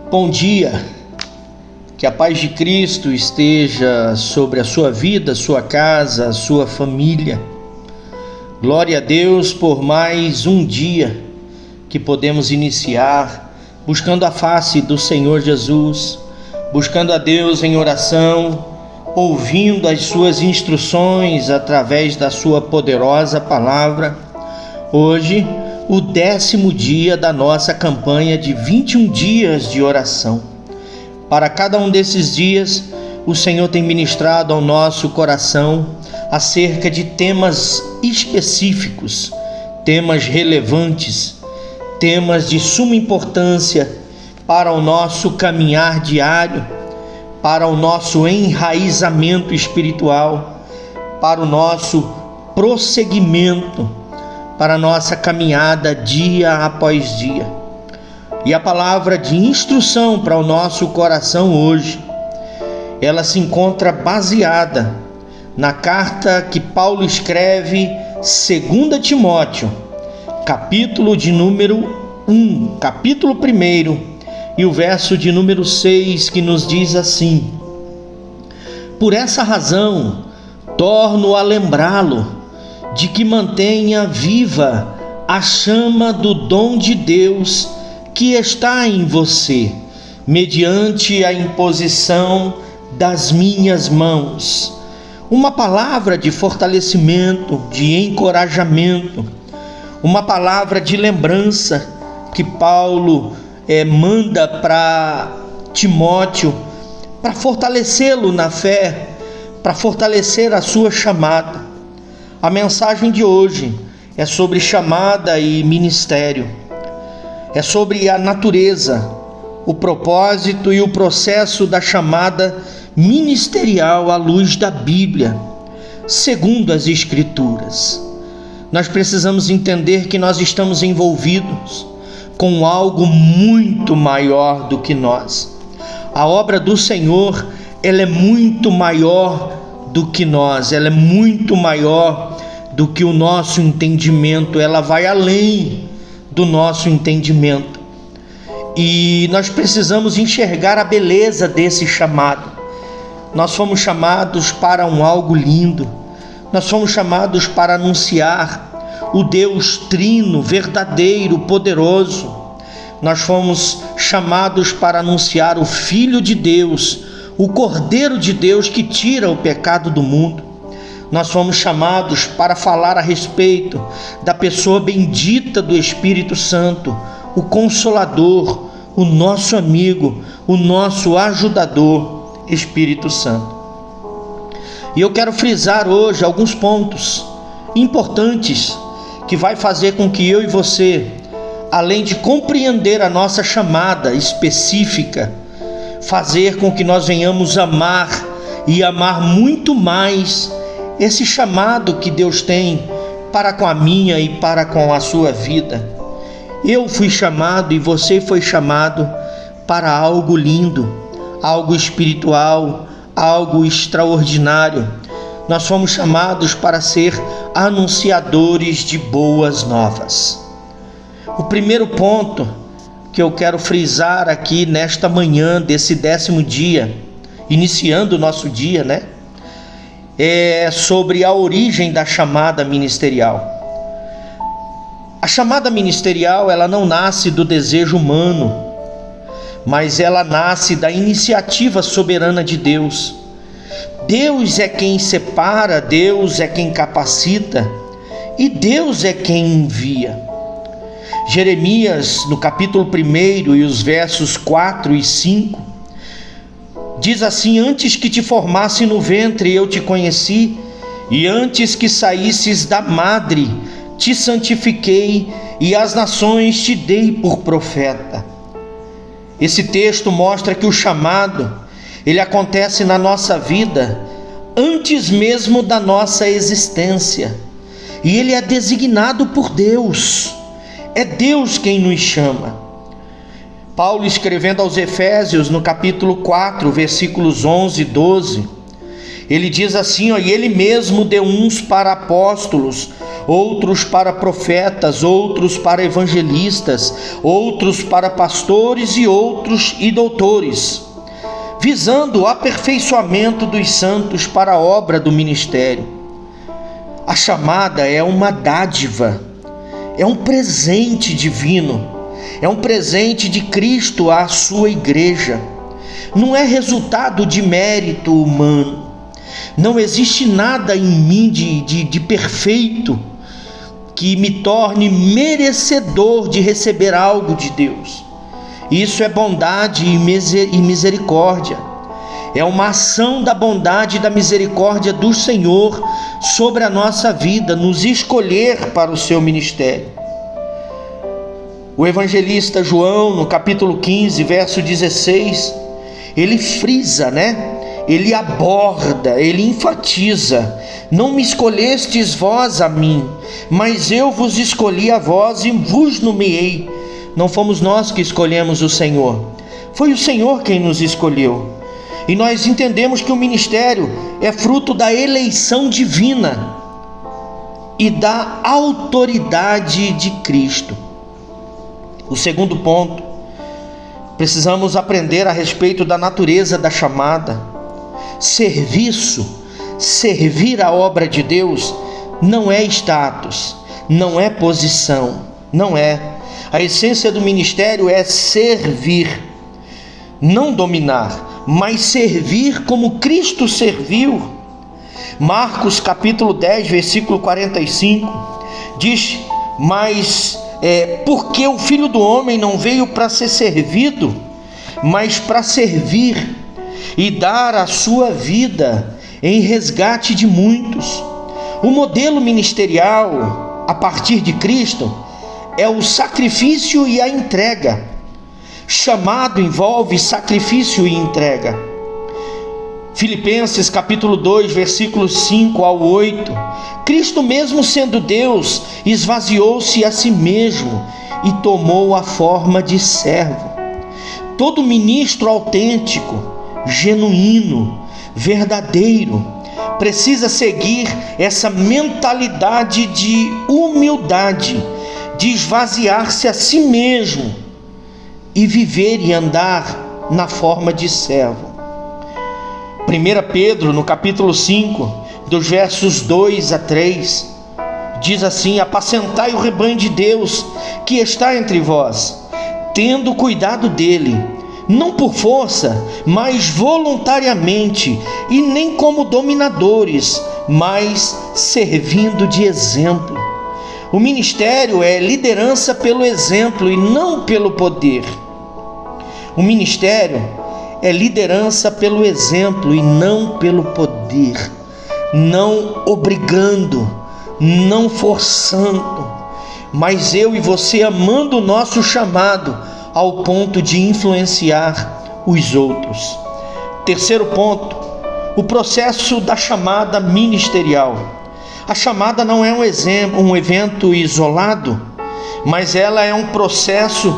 Bom dia, que a paz de Cristo esteja sobre a sua vida, sua casa, sua família. Glória a Deus por mais um dia que podemos iniciar buscando a face do Senhor Jesus, buscando a Deus em oração, ouvindo as suas instruções através da sua poderosa palavra. Hoje, o 10º dia da nossa campanha de 21 dias de oração. Para cada um desses dias, o Senhor tem ministrado ao nosso coração acerca de temas específicos, temas relevantes, temas de suma importância para o nosso caminhar diário, para o nosso enraizamento espiritual, para o nosso prosseguimento, para a nossa caminhada dia após dia. E a palavra de instrução para o nosso coração hoje, ela se encontra baseada na carta que Paulo escreve 2 Timóteo, capítulo de número 1, capítulo 1, e o verso de número 6, que nos diz assim: Por essa razão, torno a lembrá-lo de que mantenha viva a chama do dom de Deus que está em você, mediante a imposição das minhas mãos. Uma palavra de fortalecimento, de encorajamento, uma palavra de lembrança que Paulo manda para Timóteo, para fortalecê-lo na fé, para fortalecer a sua chamada. A mensagem de hoje é sobre chamada e ministério. É sobre a natureza, o propósito e o processo da chamada ministerial à luz da Bíblia, segundo as Escrituras. Nós precisamos entender que nós estamos envolvidos com algo muito maior do que nós. A obra do Senhor, ela é muito maior do que nós, ela é muito maior do que o nosso entendimento, ela vai além do nosso entendimento. E nós precisamos enxergar a beleza desse chamado. Nós fomos chamados para algo lindo, nós fomos chamados para anunciar o Deus trino, verdadeiro, poderoso. Nós fomos chamados para anunciar o Filho de Deus, o Cordeiro de Deus que tira o pecado do mundo. Nós fomos chamados para falar a respeito da pessoa bendita do Espírito Santo, o Consolador, o nosso amigo, o nosso ajudador, Espírito Santo. E eu quero frisar hoje alguns pontos importantes que vai fazer com que eu e você, além de compreender a nossa chamada específica, fazer com que nós venhamos amar e amar muito mais esse chamado que Deus tem para com a minha e para com a sua vida. Eu fui chamado e você foi chamado para algo lindo, algo espiritual, algo extraordinário. Nós fomos chamados para ser anunciadores de boas novas. O primeiro ponto que eu quero frisar aqui nesta manhã desse 10º dia, iniciando o nosso dia, é sobre a origem da chamada ministerial. A chamada ministerial, ela não nasce do desejo humano, mas ela nasce da iniciativa soberana de Deus. Deus é quem separa, Deus é quem capacita e Deus é quem envia. Jeremias, no capítulo 1 e os versos 4 e 5, diz assim: Antes que te formasse no ventre eu te conheci, e antes que saísses da madre te santifiquei, e às nações te dei por profeta. Esse texto mostra que o chamado, ele acontece na nossa vida antes mesmo da nossa existência, e ele é designado por Deus. É Deus quem nos chama. Paulo, escrevendo aos Efésios, no capítulo 4, versículos 11 e 12, ele diz assim: E ele mesmo deu uns para apóstolos, outros para profetas, outros para evangelistas, outros para pastores e outros e doutores, visando o aperfeiçoamento dos santos para a obra do ministério. A chamada é uma dádiva, é um presente divino, é um presente de Cristo à sua igreja. Não é resultado de mérito humano. Não existe nada em mim de perfeito que me torne merecedor de receber algo de Deus. Isso é bondade e misericórdia. É uma ação da bondade e da misericórdia do Senhor sobre a nossa vida, nos escolher para o seu ministério. O evangelista João, no capítulo 15, verso 16, ele frisa, ele aborda, ele enfatiza: não me escolhestes vós a mim, mas eu vos escolhi a vós e vos nomeei. Não fomos nós que escolhemos o Senhor, foi o Senhor quem nos escolheu. E nós entendemos que o ministério é fruto da eleição divina e da autoridade de Cristo. O segundo ponto, precisamos aprender a respeito da natureza da chamada. Servir a obra de Deus não é status, não é posição, não é. A essência do ministério é servir, não dominar, mas servir como Cristo serviu. Marcos capítulo 10, versículo 45, diz: mas porque o Filho do Homem não veio para ser servido, mas para servir e dar a sua vida em resgate de muitos. O modelo ministerial a partir de Cristo é o sacrifício e a entrega. Chamado envolve sacrifício e entrega. Filipenses capítulo 2, versículos 5 ao 8. Cristo, mesmo sendo Deus, esvaziou-se a si mesmo e tomou a forma de servo. Todo ministro autêntico, genuíno, verdadeiro, precisa seguir essa mentalidade de humildade, de esvaziar-se a si mesmo e viver e andar na forma de servo. 1 Pedro, no capítulo 5, dos versos 2 a 3, diz assim: apacentai o rebanho de Deus que está entre vós, tendo cuidado dele, não por força, mas voluntariamente, e nem como dominadores, mas servindo de exemplo. O ministério é liderança pelo exemplo e não pelo poder. O ministério é liderança pelo exemplo e não pelo poder, não obrigando, não forçando, mas eu e você amando o nosso chamado ao ponto de influenciar os outros. Terceiro ponto, o processo da chamada ministerial. A chamada não é um evento isolado, mas ela é um processo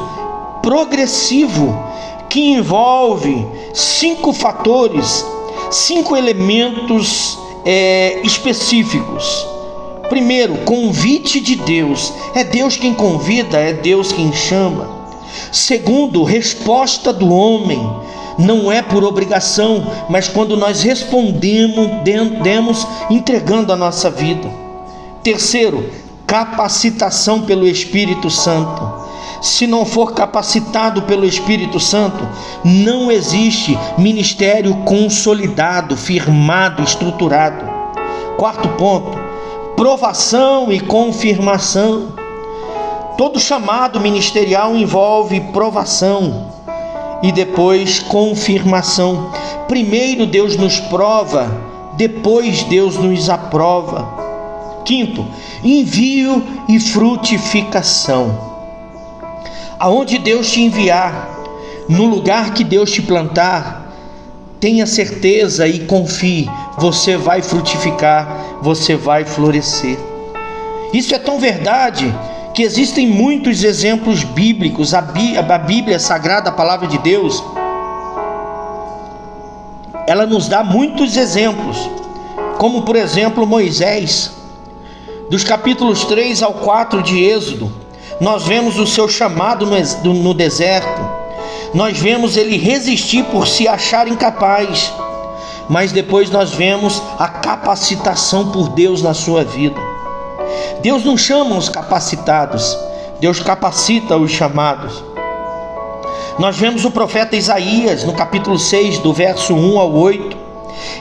progressivo que envolve 5 fatores, 5 elementos específicos. Primeiro, convite de Deus. É Deus quem convida, é Deus quem chama. Segundo, resposta do homem. Não é por obrigação, mas quando nós respondemos, entregando a nossa vida. Terceiro, capacitação pelo Espírito Santo. Se não for capacitado pelo Espírito Santo, não existe ministério consolidado, firmado, estruturado. Quarto ponto, provação e confirmação. Todo chamado ministerial envolve provação e depois confirmação. Primeiro Deus nos prova, depois Deus nos aprova. Quinto, envio e frutificação. Aonde Deus te enviar, no lugar que Deus te plantar, tenha certeza e confie, você vai frutificar, você vai florescer. Isso é tão verdade que existem muitos exemplos bíblicos. A Bíblia Sagrada, a Palavra de Deus, ela nos dá muitos exemplos, como por exemplo Moisés. Dos capítulos 3 ao 4 de Êxodo, nós vemos o seu chamado no deserto. Nós vemos ele resistir por se achar incapaz. Mas depois nós vemos a capacitação por Deus na sua vida. Deus não chama os capacitados, Deus capacita os chamados. Nós vemos o profeta Isaías no capítulo 6, do verso 1 ao 8.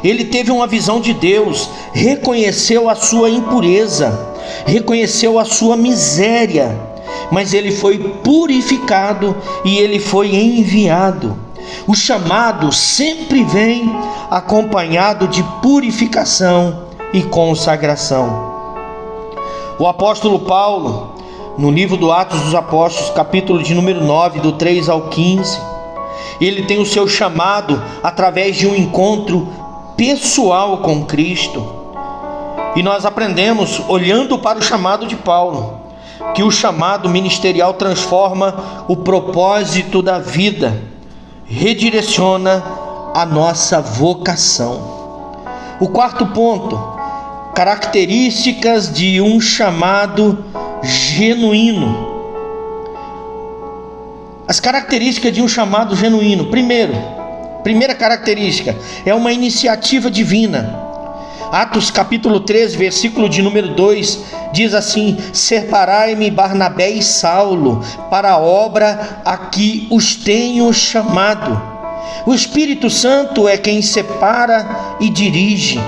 Ele teve uma visão de Deus, reconheceu a sua impureza, reconheceu a sua miséria, mas ele foi purificado e ele foi enviado. O chamado sempre vem acompanhado de purificação e consagração. O apóstolo Paulo, no livro do Atos dos Apóstolos, capítulo de número 9, do 3 ao 15, ele tem o seu chamado através de um encontro pessoal com Cristo. E nós aprendemos, olhando para o chamado de Paulo, que o chamado ministerial transforma o propósito da vida, redireciona a nossa vocação. O quarto ponto: características de um chamado genuíno. As características de um chamado genuíno. Primeira característica é uma iniciativa divina. Atos capítulo 13, versículo de número 2, diz assim: separai-me Barnabé e Saulo para a obra a que os tenho chamado. O Espírito Santo é quem separa e dirige.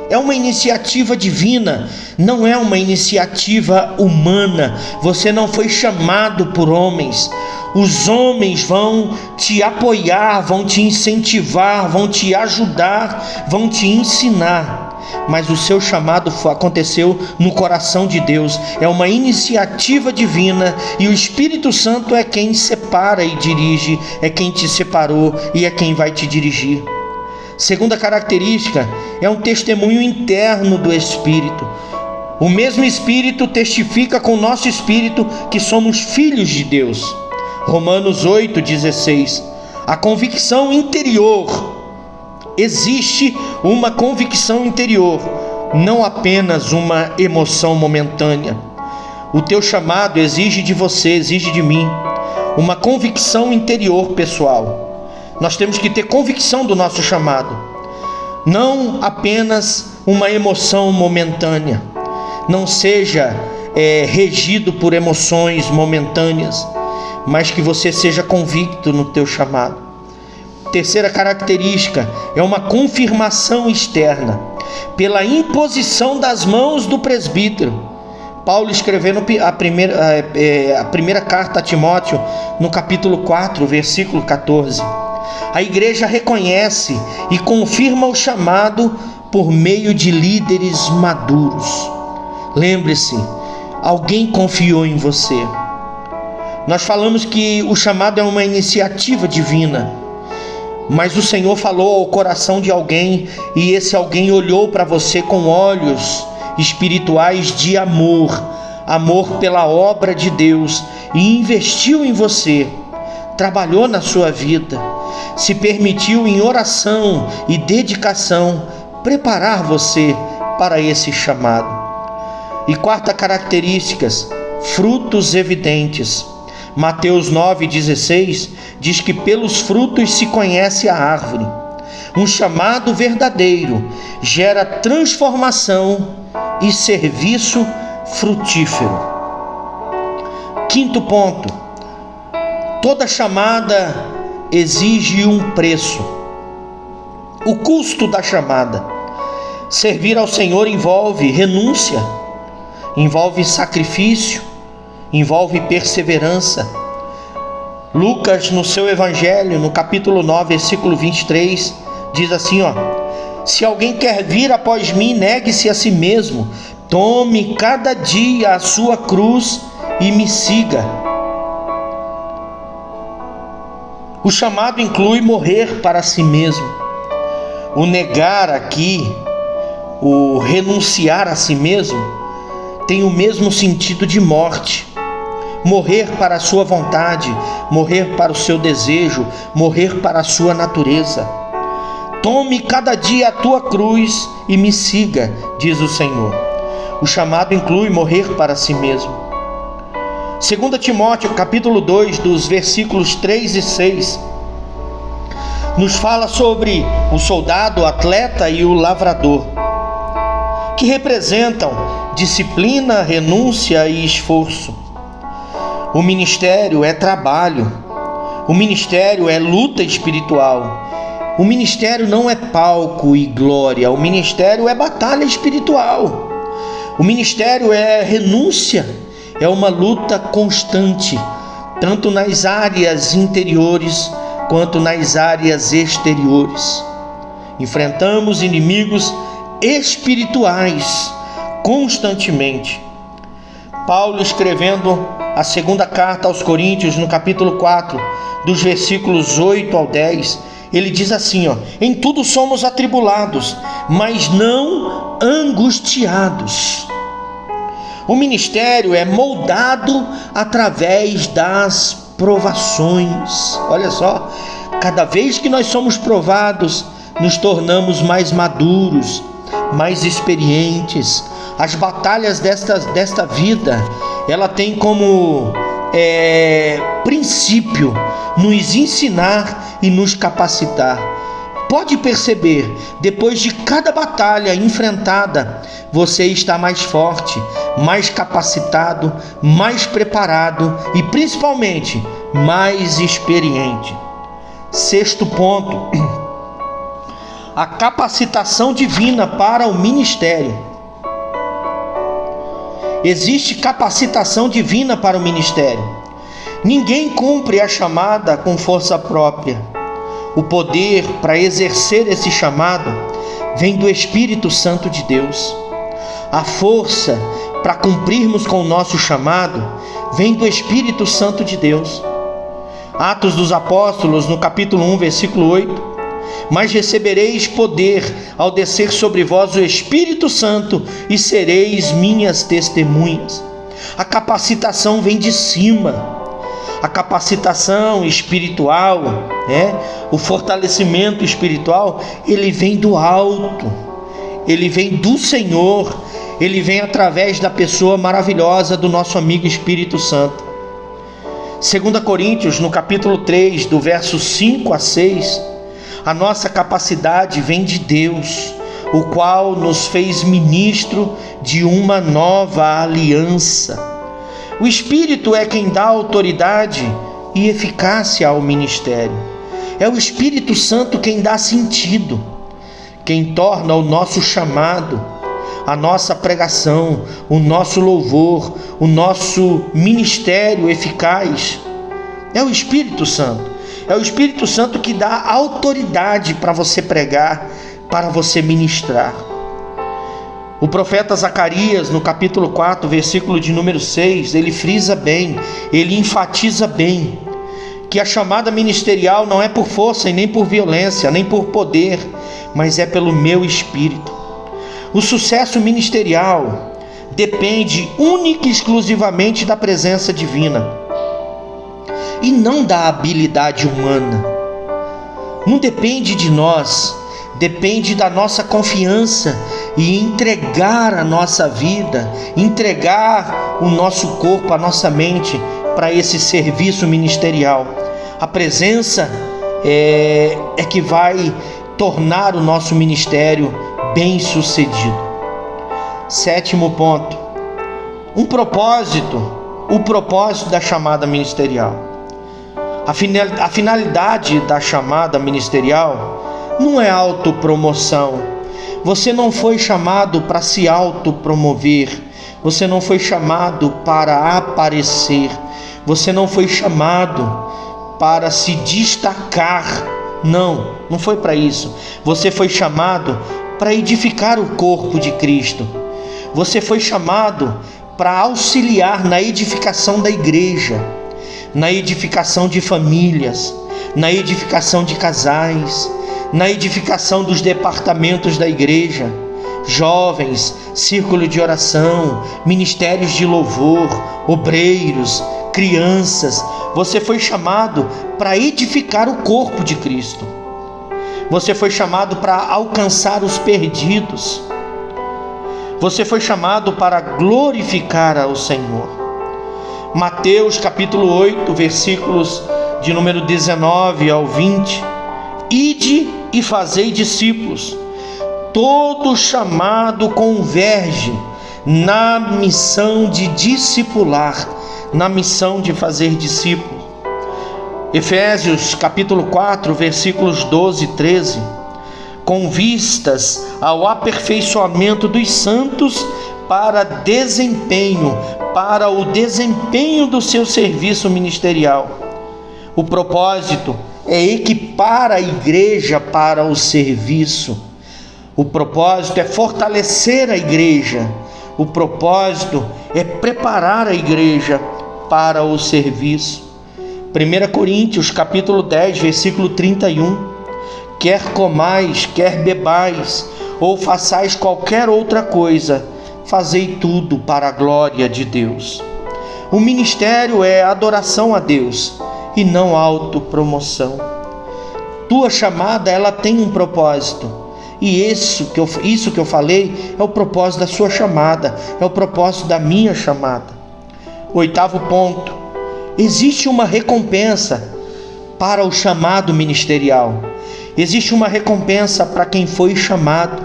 É uma iniciativa divina, não é uma iniciativa humana. Você não foi chamado por homens. Os homens vão te apoiar, vão te incentivar, vão te ajudar, vão te ensinar. Mas o seu chamado aconteceu no coração de Deus. É uma iniciativa divina e o Espírito Santo é quem separa e dirige, é quem te separou e é quem vai te dirigir. Segunda característica é um testemunho interno do Espírito. O mesmo Espírito testifica com o nosso espírito que somos filhos de Deus. Romanos 8,16. A convicção interior. Existe uma convicção interior, não apenas uma emoção momentânea. O teu chamado exige de você, exige de mim, uma convicção interior pessoal. Nós temos que ter convicção do nosso chamado, não apenas uma emoção momentânea. Não seja regido por emoções momentâneas, mas que você seja convicto no teu chamado. Terceira característica é uma confirmação externa, pela imposição das mãos do presbítero. Paulo escrevendo a primeira carta a Timóteo, no capítulo 4, versículo 14. A igreja reconhece e confirma o chamado por meio de líderes maduros. Lembre-se, alguém confiou em você. Nós falamos que o chamado é uma iniciativa divina, mas o Senhor falou ao coração de alguém e esse alguém olhou para você com olhos espirituais de amor pela obra de Deus e investiu em você, trabalhou na sua vida, se permitiu em oração e dedicação preparar você para esse chamado. E quarta característica, frutos evidentes. Mateus 9,16 diz que pelos frutos se conhece a árvore. Um chamado verdadeiro gera transformação e serviço frutífero. Quinto ponto: toda chamada exige um preço. O custo da chamada. Servir ao Senhor envolve renúncia, envolve sacrifício, envolve perseverança. Lucas, no seu evangelho, no capítulo 9, versículo 23, diz assim, se alguém quer vir após mim, negue-se a si mesmo, tome cada dia a sua cruz e me siga. O chamado inclui morrer para si mesmo. O negar aqui, o renunciar a si mesmo, tem o mesmo sentido de morte. Morrer para a sua vontade, morrer para o seu desejo, morrer para a sua natureza. Tome cada dia a tua cruz e me siga, diz o Senhor. O chamado inclui morrer para si mesmo. 2 Timóteo, capítulo 2, dos versículos 3 e 6, nos fala sobre o soldado, o atleta e o lavrador, que representam disciplina, renúncia e esforço. O ministério é trabalho, o ministério é luta espiritual, o ministério não é palco e glória, o ministério é batalha espiritual, o ministério é renúncia, é uma luta constante, tanto nas áreas interiores quanto nas áreas exteriores. Enfrentamos inimigos espirituais constantemente. Paulo, escrevendo a segunda carta aos Coríntios, no capítulo 4, dos versículos 8 ao 10, ele diz assim, em tudo somos atribulados, mas não angustiados. O ministério é moldado através das provações. Olha só, cada vez que nós somos provados, nos tornamos mais maduros, mais experientes. As batalhas desta vida, ela tem como princípio nos ensinar e nos capacitar. Pode perceber, depois de cada batalha enfrentada, você está mais forte, mais capacitado, mais preparado e principalmente mais experiente. 6º ponto: a capacitação divina para o ministério. Existe capacitação divina para o ministério. Ninguém cumpre a chamada com força própria. O poder para exercer esse chamado vem do Espírito Santo de Deus. A força para cumprirmos com o nosso chamado vem do Espírito Santo de Deus. Atos dos Apóstolos, no capítulo 1, versículo 8: mas recebereis poder ao descer sobre vós o Espírito Santo e sereis minhas testemunhas. A capacitação vem de cima. A capacitação espiritual, o fortalecimento espiritual, ele vem do alto, ele vem do Senhor, ele vem através da pessoa maravilhosa do nosso amigo Espírito Santo. 2 Coríntios, no capítulo 3, do verso 5 a 6, a nossa capacidade vem de Deus, o qual nos fez ministro de uma nova aliança. O Espírito é quem dá autoridade e eficácia ao ministério. É o Espírito Santo quem dá sentido, quem torna o nosso chamado, a nossa pregação, o nosso louvor, o nosso ministério eficaz. É o Espírito Santo. É o Espírito Santo que dá autoridade para você pregar, para você ministrar. O profeta Zacarias, no capítulo 4, versículo de número 6, ele frisa bem, ele enfatiza bem, que a chamada ministerial não é por força e nem por violência, nem por poder, mas é pelo meu Espírito. O sucesso ministerial depende única e exclusivamente da presença divina, e não da habilidade humana. Não depende de nós, depende da nossa confiança e entregar a nossa vida, entregar o nosso corpo, a nossa mente para esse serviço ministerial. A presença é que vai tornar o nosso ministério bem sucedido. 7º ponto: o propósito da chamada ministerial. A finalidade da chamada ministerial não é autopromoção. Você não foi chamado para se autopromover. Você não foi chamado para aparecer. Você não foi chamado para se destacar. Não foi para isso. Você foi chamado para edificar o corpo de Cristo. Você foi chamado para auxiliar na edificação da igreja, na edificação de famílias, na edificação de casais, na edificação dos departamentos da igreja, jovens, círculo de oração, ministérios de louvor, obreiros, crianças. Você foi chamado para edificar o corpo de Cristo. Você foi chamado para alcançar os perdidos. Você foi chamado para glorificar ao Senhor. Mateus capítulo 8, versículos de número 19 ao 20. Ide e fazei discípulos. Todo chamado converge na missão de discipular, na missão de fazer discípulo. Efésios capítulo 4, versículos 12 e 13. Com vistas ao aperfeiçoamento dos santos para o desempenho do seu serviço ministerial. O propósito é equipar a igreja para o serviço. O propósito é fortalecer a igreja. O propósito é preparar a igreja para o serviço. 1 Coríntios capítulo 10, versículo 31. Quer comais, quer bebais, ou façais qualquer outra coisa, fazei tudo para a glória de Deus. O ministério é adoração a Deus e não autopromoção. Tua chamada, ela tem um propósito. E isso que eu falei é o propósito da sua chamada, é o propósito da minha chamada. 8º ponto: existe uma recompensa para o chamado ministerial. Existe uma recompensa para quem foi chamado.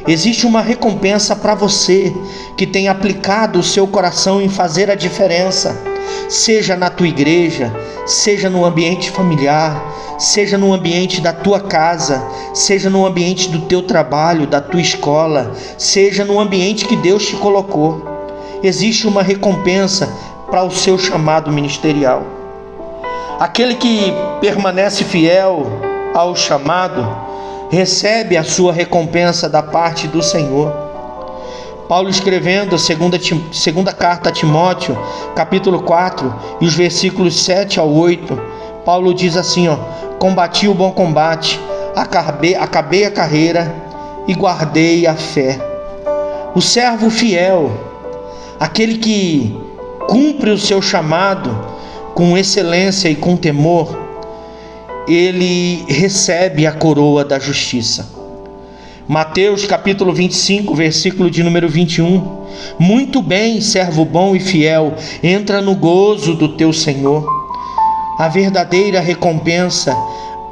Existe uma recompensa para você que tem aplicado o seu coração em fazer a diferença, seja na tua igreja, seja no ambiente familiar, seja no ambiente da tua casa, seja no ambiente do teu trabalho, da tua escola, seja no ambiente que Deus te colocou. Existe uma recompensa para o seu chamado ministerial. Aquele que permanece fiel ao chamado recebe a sua recompensa da parte do Senhor. Paulo, escrevendo a segunda carta a Timóteo, capítulo 4, e os versículos 7 ao 8, Paulo diz assim: combati o bom combate, acabei a carreira e guardei a fé. O servo fiel, aquele que cumpre o seu chamado com excelência e com temor, ele recebe a coroa da justiça. Mateus capítulo 25, versículo de número 21. Muito bem, servo bom e fiel, entra no gozo do teu Senhor. A verdadeira recompensa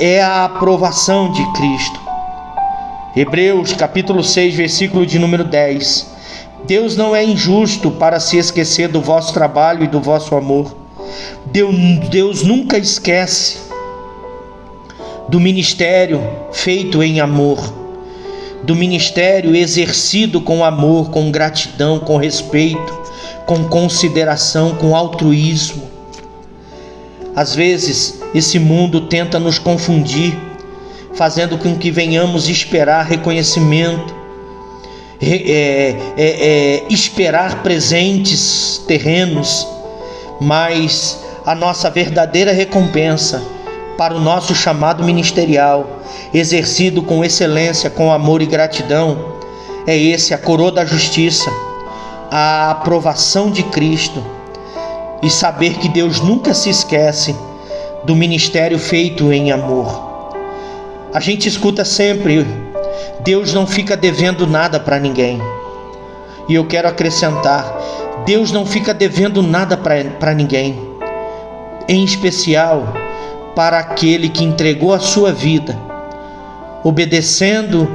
é a aprovação de Cristo. Hebreus capítulo 6, versículo de número 10. Deus não é injusto para se esquecer do vosso trabalho e do vosso amor. Deus nunca esquece do ministério feito em amor, do ministério exercido com amor, com gratidão, com respeito, com consideração, com altruísmo. Às vezes, esse mundo tenta nos confundir, fazendo com que venhamos esperar reconhecimento, esperar presentes terrenos, mas a nossa verdadeira recompensa para o nosso chamado ministerial, exercido com excelência, com amor e gratidão, é a coroa da justiça, a aprovação de Cristo, e saber que Deus nunca se esquece do ministério feito em amor. A gente escuta sempre: Deus não fica devendo nada para ninguém. E eu quero acrescentar: Deus não fica devendo nada para ninguém, em especial para aquele que entregou a sua vida, obedecendo,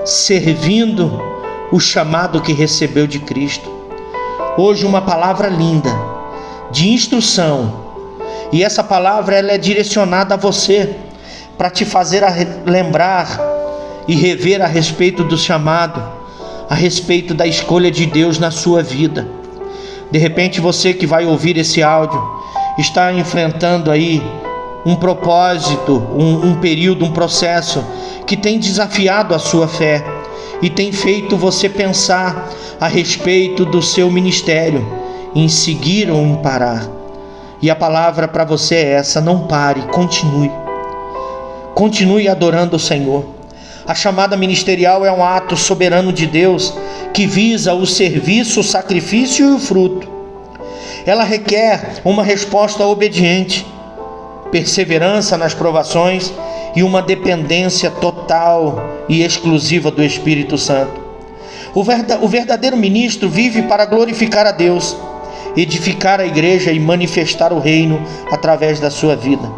servindo o chamado que recebeu de Cristo. Hoje uma palavra linda, de instrução, e essa palavra ela é direcionada a você, para te fazer lembrar e rever a respeito do chamado, a respeito da escolha de Deus na sua vida. De repente você que vai ouvir esse áudio está enfrentando aí um propósito, um período, um processo que tem desafiado a sua fé e tem feito você pensar a respeito do seu ministério, em seguir ou em parar. E a palavra para você é essa: não pare, continue adorando o Senhor. A chamada ministerial é um ato soberano de Deus que visa o serviço, o sacrifício e o fruto. Ela requer uma resposta obediente, perseverança nas provações e uma dependência total e exclusiva do Espírito Santo. O verdadeiro ministro vive para glorificar a Deus, edificar a igreja e manifestar o reino através da sua vida.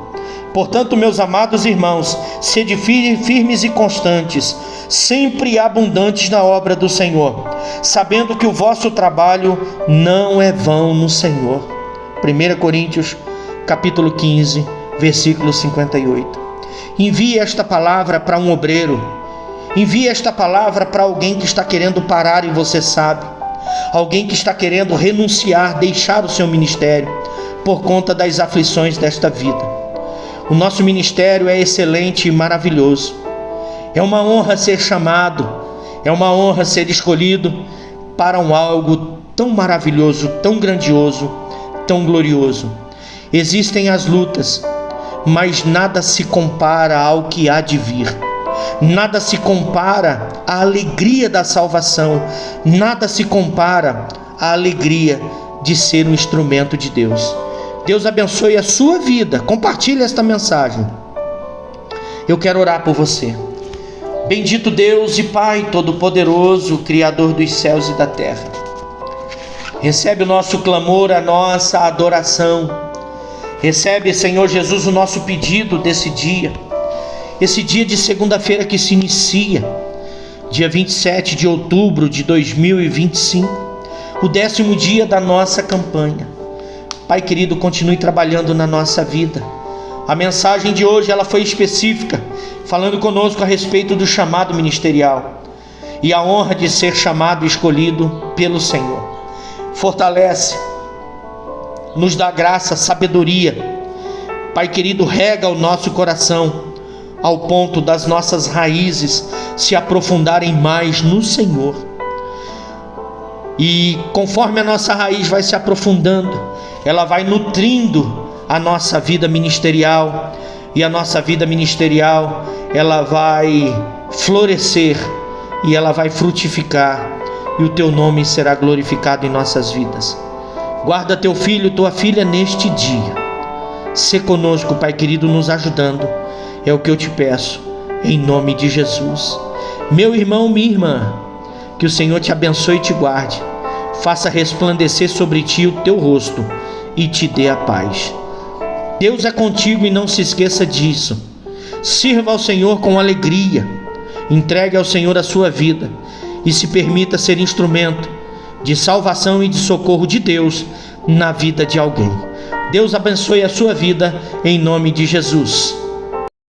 Portanto, meus amados irmãos, sede firmes e constantes, sempre abundantes na obra do Senhor, sabendo que o vosso trabalho não é vão no Senhor. 1 Coríntios, capítulo 15, versículo 58. Envie esta palavra para um obreiro. Envie esta palavra para alguém que está querendo parar e você sabe. Alguém que está querendo renunciar, deixar o seu ministério por conta das aflições desta vida. O nosso ministério é excelente e maravilhoso. É uma honra ser chamado, é uma honra ser escolhido para algo tão maravilhoso, tão grandioso, tão glorioso. Existem as lutas, mas nada se compara ao que há de vir. Nada se compara à alegria da salvação. Nada se compara à alegria de ser um instrumento de Deus. Deus abençoe a sua vida. Compartilhe esta mensagem. Eu quero orar por você. Bendito Deus e Pai Todo-Poderoso, Criador dos céus e da terra. Recebe o nosso clamor, a nossa adoração. Recebe, Senhor Jesus, o nosso pedido desse dia. Esse dia de segunda-feira que se inicia, dia 27 de outubro de 2025, o 10º dia da nossa campanha. Pai querido, continue trabalhando na nossa vida. A mensagem de hoje ela foi específica, falando conosco a respeito do chamado ministerial e a honra de ser chamado e escolhido pelo Senhor. Fortalece, nos dá graça, sabedoria. Pai querido, rega o nosso coração ao ponto das nossas raízes se aprofundarem mais no Senhor. E conforme a nossa raiz vai se aprofundando, ela vai nutrindo a nossa vida ministerial, e a nossa vida ministerial ela vai florescer e ela vai frutificar, e o teu nome será glorificado em nossas vidas. Guarda teu filho e tua filha neste dia. Sê conosco, Pai querido, nos ajudando. É o que eu te peço, em nome de Jesus. Meu irmão, minha irmã, que o Senhor te abençoe e te guarde, faça resplandecer sobre ti o teu rosto e te dê a paz. Deus é contigo e não se esqueça disso. Sirva ao Senhor com alegria, entregue ao Senhor a sua vida e se permita ser instrumento de salvação e de socorro de Deus na vida de alguém. Deus abençoe a sua vida em nome de Jesus.